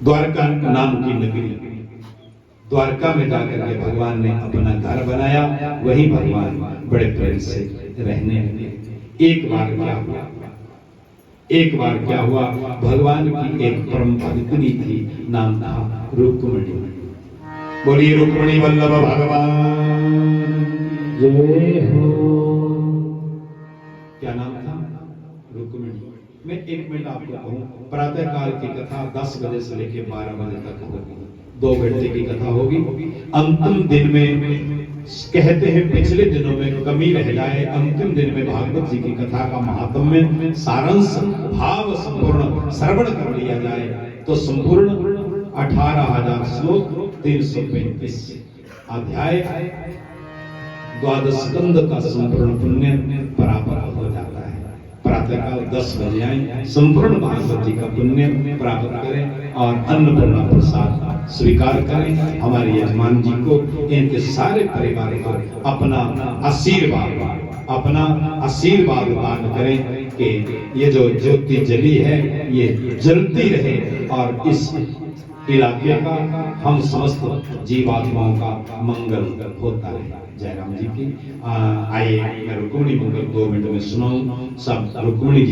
द्वारका नाम की नगरी, द्वारका में जाकर के भगवान ने अपना घर बनाया, वही भगवान बड़े प्रेम से रहने लगे। एक बार क्या हुआ, भगवान की एक परम भक्तनी थी, नाम था रुक्मिणी। बोलिए रुक्मिणी वल्लभ भगवान जय हो। क्या नाम था? रुक्मिणी। मैं 1 मिनट आपको कहूं, प्रातः काल की कथा 10 बजे से लेकर 12 बजे तक होगी, 2 घंटे की कथा होगी। अंतिम दिन में कहते हैं पिछले दिनों में कमी रह जाए, अंतिम दिन में भागवत जी की कथा का महात्म्य सारांश भाव संपूर्ण श्रवण कर लिया जाए तो संपूर्ण 18,000 श्लोक 335 अध्याय 12 स्कंद का संपूर्ण पुण्य प्राप्त हो जाता है। प्रातःकाल 10 बजे आए, संपूर्ण भागवत जी का पुण्य प्राप्त करें और अन्नपूर्णा प्रसाद स्वीकार करें। हमारे यजमान जी को, इनके सारे परिवार को अपना आशीर्वाद दान करें कि ये जो ज्योति जली है ये जलती रहे और इस इलाके का, हम समस्त जीवात्माओं का मंगल होता है। जय राम जी की। आइए मैं रुक्मिणी मंगल 2 मिनट में सुनाऊं। सब रुक्मिणी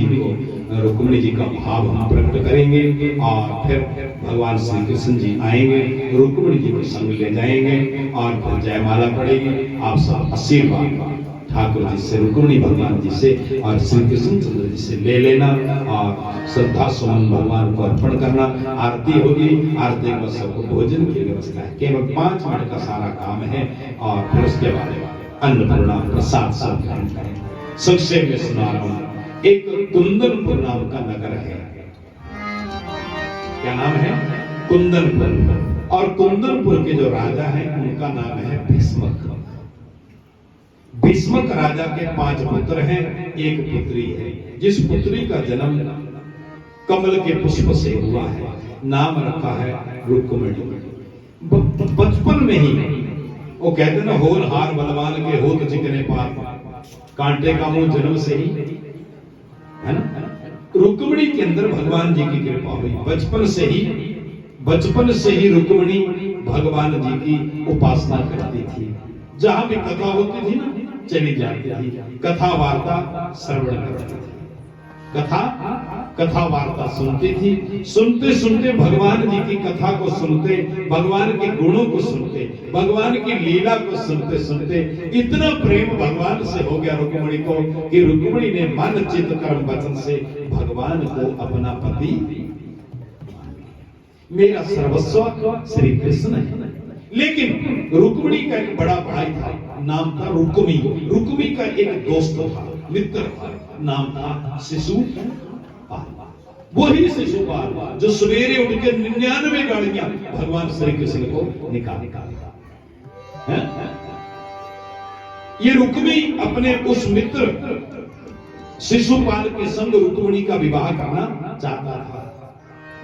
जी का भाव हम प्रकट करेंगे और फिर भगवान श्री कृष्ण जी आएंगे, रुक्मिणी जी को संग ले जाएंगे और फिर जयमाला पड़ेगी। आप सब आशीर्वाद ठाकुर जी से, रुक्मिणी भगवान जी से और श्री कृष्ण चंद्र जी से ले लेना और श्रद्धा सुमन भगवान को अर्पण करना। आरती होगी, आरती के बाद सबको भोजन की व्यवस्था है, केवल 5 मिनट का सारा काम है और फिर उसके बाद अन्नपूर्णा प्रसाद सब ग्रहण करें। संक्षेप में सुना रहा हूं। एक कुंदनपुर नाम का नगर है। क्या नाम है? कुंदनपुर। और कुंदनपुर के जो राजा हैं उनका नाम है भीष्मक। भीष्मक राजा के 5 पुत्र हैं, एक पुत्री है, जिस पुत्री का जन्म कमल के पुष्प से हुआ है, नाम रखा है रुक्मिणी। बचपन में ही वो कहते ना, होनहार बलवान के होत चिकने पार, कांटे का मुंह जन्म से ही, है ना। रुक्मिणी के अंदर भगवान जी की कृपा हुई। बचपन से ही रुक्मिणी भगवान जी की उपासना करती थी। जहां भी कथा होती थी ना, चली जाती थी, कथा वार्ता श्रवण करती थी, कथा वार्ता सुनती थी। सुनते सुनते भगवान जी की कथा को सुनते, भगवान के गुणों को सुनते, भगवान की लीला को सुनते सुनते इतना प्रेम भगवान से हो गया रुक्मिणी को कि रुक्मिणी ने मन चित्त कर्म वचन से भगवान को अपना पति, मेरा सर्वस्व श्री कृष्ण है। लेकिन रुक्मिणी का एक बड़ा भाई था, नाम था रुक्मी। रुक्मी का एक दोस्त था, मित्र था, नाम था शिशुपाल। वही शिशुपाल जो सवेरे उठकर 99 गाड़ियां भगवान श्री कृष्ण को निकालता है। ये रुक्मी अपने उस मित्र शिशुपाल के संग रुक्मिणी का विवाह करना चाहता था,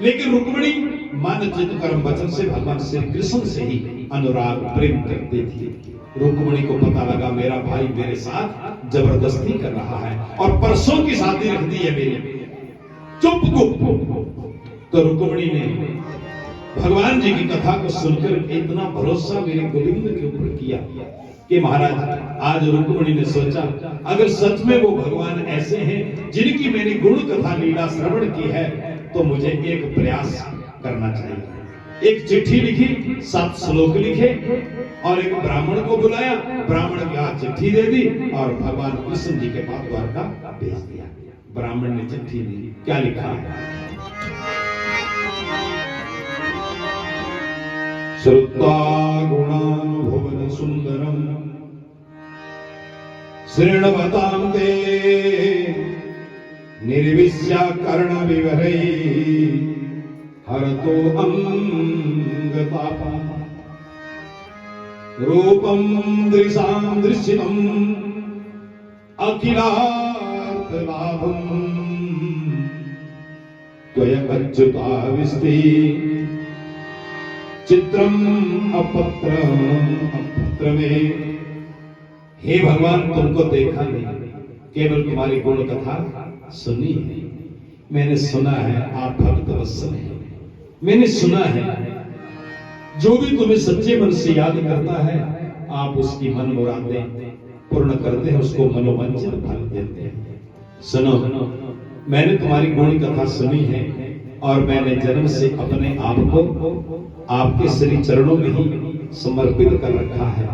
लेकिन रुक्मिणी मन चित्त कर्म वचन से भगवान श्री कृष्ण से ही अनुराग प्रेम करती थी। रुक्मिणी को पता लगा मेरा भाई मेरे साथ जबरदस्ती कर रहा है और परसों की शादी रख दी है मेरी, चुप गुप। तो रुक्मिणी ने भगवान जी की कथा को सुनकर इतना भरोसा मेरे गोविंद के ऊपर किया कि महाराज, आज रुक्मिणी ने सोचा अगर सच में वो भगवान ऐसे हैं जिनकी मैंने गुण कथा लीला श्रवण की है, तो मुझे एक प्रयास करना चाहिए। एक चिट्ठी लिखी, 7 श्लोक लिखे और एक ब्राह्मण को बुलाया, ब्राह्मण के हाथ चिट्ठी दे दी और भगवान कृष्ण जी के पास द्वारका भेज दिया। ब्राह्मण ने चिट्ठी दी, क्या लिखा है? श्रुत्वा गुणानुभवन सुंदरम शृण्वतां ते निर्विश्या कर्ण विवरै हरतो अंगतापा रूपम दृशां दृश्यम अखिलार्थ लाभम त्वयच्युताविष्टि चित्रम अपत्र में। हे भगवान, तुमको देखा नहीं, केवल तुम्हारी गुण कथा सुनी है। मैंने सुना है आप भक्त वत्सल हैं, मैंने सुना है जो भी तुम्हें सच्चे मन से याद करता है आप उसकी मन मुरादें पूर्ण करते हैं, उसको मनोवांछित फल देते हैं। सुनो, मैंने तुम्हारी गुण कथा सुनी है और मैंने जन्म से अपने आप को आपके श्री चरणों में ही समर्पित कर रखा है।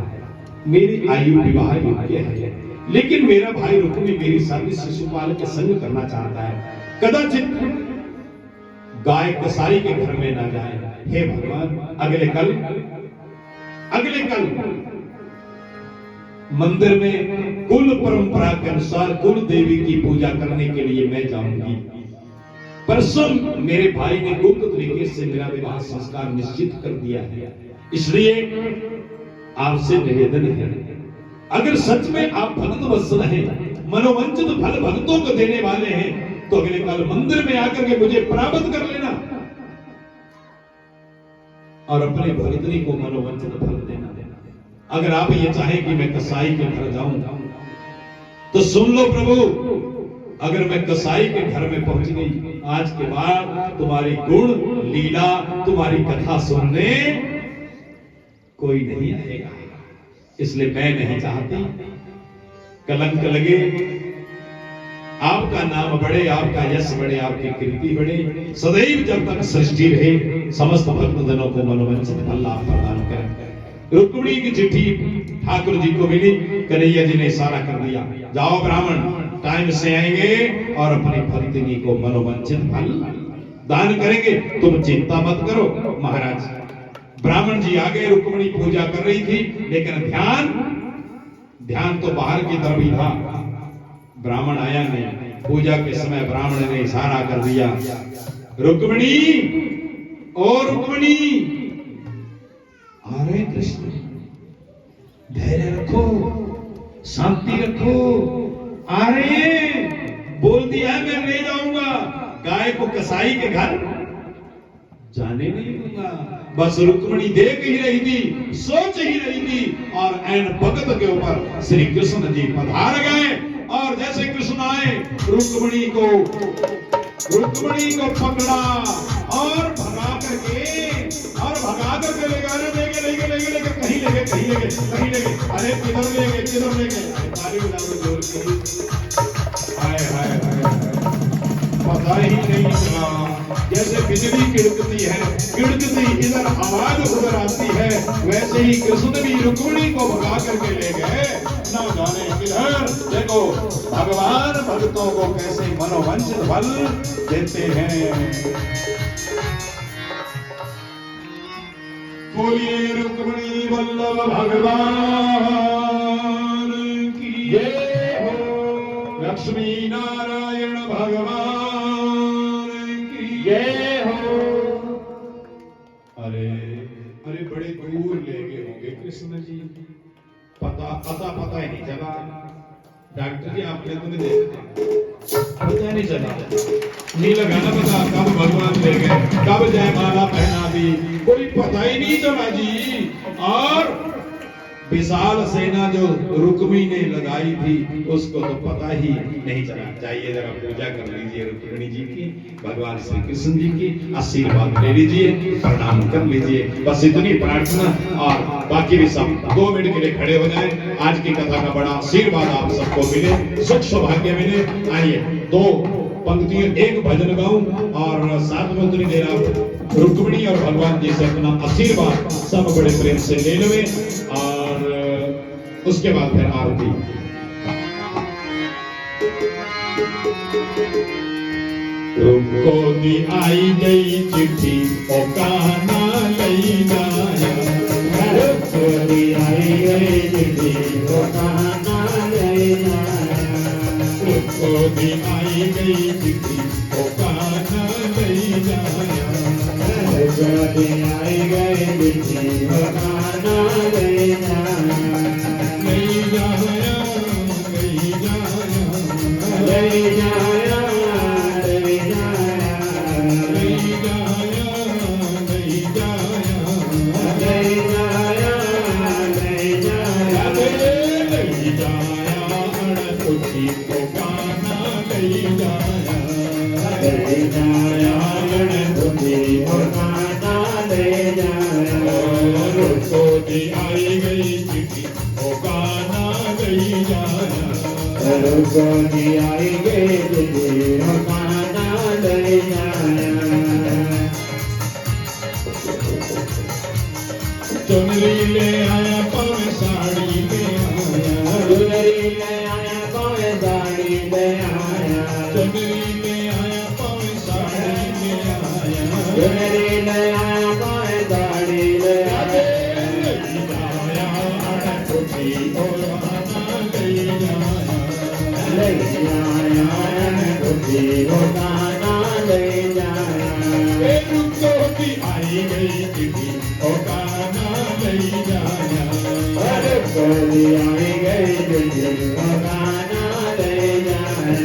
मेरी आयु विवाह योग्य है, लेकिन मेरा भाई रुक्मी मेरी शादी शिशुपाल के संग करना चाहता है। कदाचित गाय कसाई के घर में ना जाए। हे भगवान, अगले कल मंदिर में कुल परंपरा के अनुसार कुल देवी की पूजा करने के लिए मैं जाऊंगी। परसों मेरे भाई ने गुप्त तरीके से मेरा विवाह संस्कार निश्चित कर दिया है, इसलिए आपसे निवेदन है, अगर सच में आप भक्त वत्सल हैं, मनोवंचित फल भक्तों को देने वाले हैं, तो अगले कल मंदिर में आकर के मुझे प्राप्त कर लेना और अपने भक्तनी को मनोवंचित फल देना। अगर आप ये चाहें कि मैं कसाई के घर जाऊं तो सुन लो प्रभु, अगर मैं कसाई के घर में पहुंच गई, आज के बाद तुम्हारी गुण लीला तुम्हारी कथा सुनने कोई नहीं आएगा। इसलिए मैं नहीं चाहती कलंक लगे, आपका नाम बढ़े, आपका यश बढ़े, आपकी कीर्ति बढ़े, सदैव जब तक सृष्टि रहे समस्त भक्त जनों को मनोवंचित फल लाभ प्रदान करें। रुक्मिणी की चिट्ठी ठाकुर जी को मिली, कन्हैया जी ने इशारा कर दिया, जाओ ब्राह्मण टाइम से आएंगे और अपनी भक्तिनी को मनोवंचित फल दान करेंगे, तुम चिंता मत करो। महाराज ब्राह्मण जी आ गए, रुक्मिणी पूजा कर रही थी, लेकिन ध्यान तो बाहर की तरफ ही था, ब्राह्मण आया नहीं। पूजा के समय ब्राह्मण ने इशारा कर दिया, रुक्मिणी और रुक्मिणी, अरे कृष्ण धैर्य रखो, शांति रखो। अरे बोल दिया मैं ले जाऊंगा, गाय को कसाई के घर जाने नहीं दूंगा। बस रुक्मिणी देख ही रही थी, सोच ही रही थी, और ऐन भगत के ऊपर श्री कृष्ण जी पधार गए। और जैसे कृष्ण आए, रुक्मिणी को पकड़ा और भगा करके ले गए, कहीं ले गए, अरे किधर ले गए, ताली बजाओ जोर की। हाय पता ही नहीं चला, जैसे बिजली किड़कती इधर आवाज उधर आती है, वैसे ही कृष्ण भी रुक्मिणी को भगा करके ले गए, ना जाने किधर। देखो भगवान भक्तों को कैसे मनोवंचित फल देते हैं। बोलिए रुक्मिणी वल्लभ भगवान की जय हो, लक्ष्मी नारायण भगवान की जय हो। अरे बड़े दूर ले गए होंगे कृष्ण जी, पता ही नहीं चला। डॉक्टर जी आपने तो नहीं देखा, पता नहीं चला, नहीं लगाना पता कब भगवान ले गए, कब जयमाला पहना दी, कोई पता ही नहीं चला जी। और विशाल सेना जो रुक्मी ने लगाई थी उसको तो पता ही नहीं चला। जाइए जरा पूजा कर लीजिए रुक्मिणी जी की, भगवान श्री कृष्ण जी की आशीर्वाद ले लीजिए, प्रणाम कर लीजिए। बस इतनी प्रार्थना, और बाकी भी सब 2 मिनट के लिए खड़े हो जाएं। आज की कथा का बड़ा आशीर्वाद आप सबको मिले, सुख सौभाग्य मिले। आइए 2 पंक्तियों एक भजन गाऊं और साथ में उतनी देर आप रुक्मिणी और भगवान जी से अपना आशीर्वाद सब बड़े प्रेम से ले लेवे, और उसके बाद फिर आरती। तुमको दी आई गई चिट्ठी ओ काना लई जाया, तुमको दी आई गई चिट्ठी ओ काना लई जाया, तुमको दी आई गई चिट्ठी ओ काना लई जाया, तुमको दी आई गई चिट्ठी ओ काना लई जाया, लई जाया, लई जाया, लई जाया, लई जाया, लई जाया, लई जाया, लई जाया, लई जाया, लई जाया, अड़कुटी को काना लई जाया, लई जाया, अड़कुटी को गाना ले जाया रुको जी आई गई चिट्ठी वो गाना गई जाया रुको जी आई गई चिट्ठी वो गाना ले जाया चुनरी ले आया पावे साड़ी ले आया चुनरी ले आया पावे साड़ी ले आया चुनरी ले आया पावे साड़ी ले आया चुनरी ले आया पावे साड़ी ले आया खुशी और गाना गई जाया ले आया खुशी वो गाना ले जाया रुको जी आई गई चिट्ठी वो गाना गई जाया रुको जी आई गई चिट्ठी वो गाना ले जाया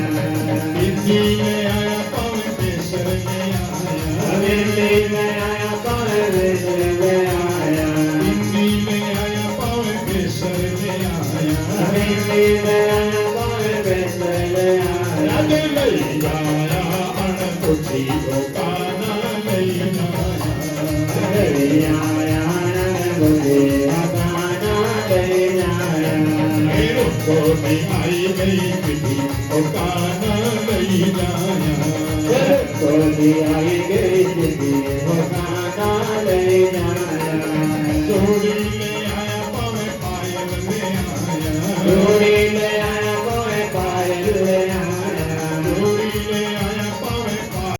दिल्ली ले आया पावे केसर ले आया दिल्ली में आया पावे केसर ले आया दिल्ली ले आया पावे केसर ले आया दिल्ली में आया पावे केसर ले आया राधे ले जाया खुशी वो गाना गई जाया ले आया मुझे गाना ले जाया रुको जी आई गई चिट्ठी वो गाना गई जाया रुको जी आई गई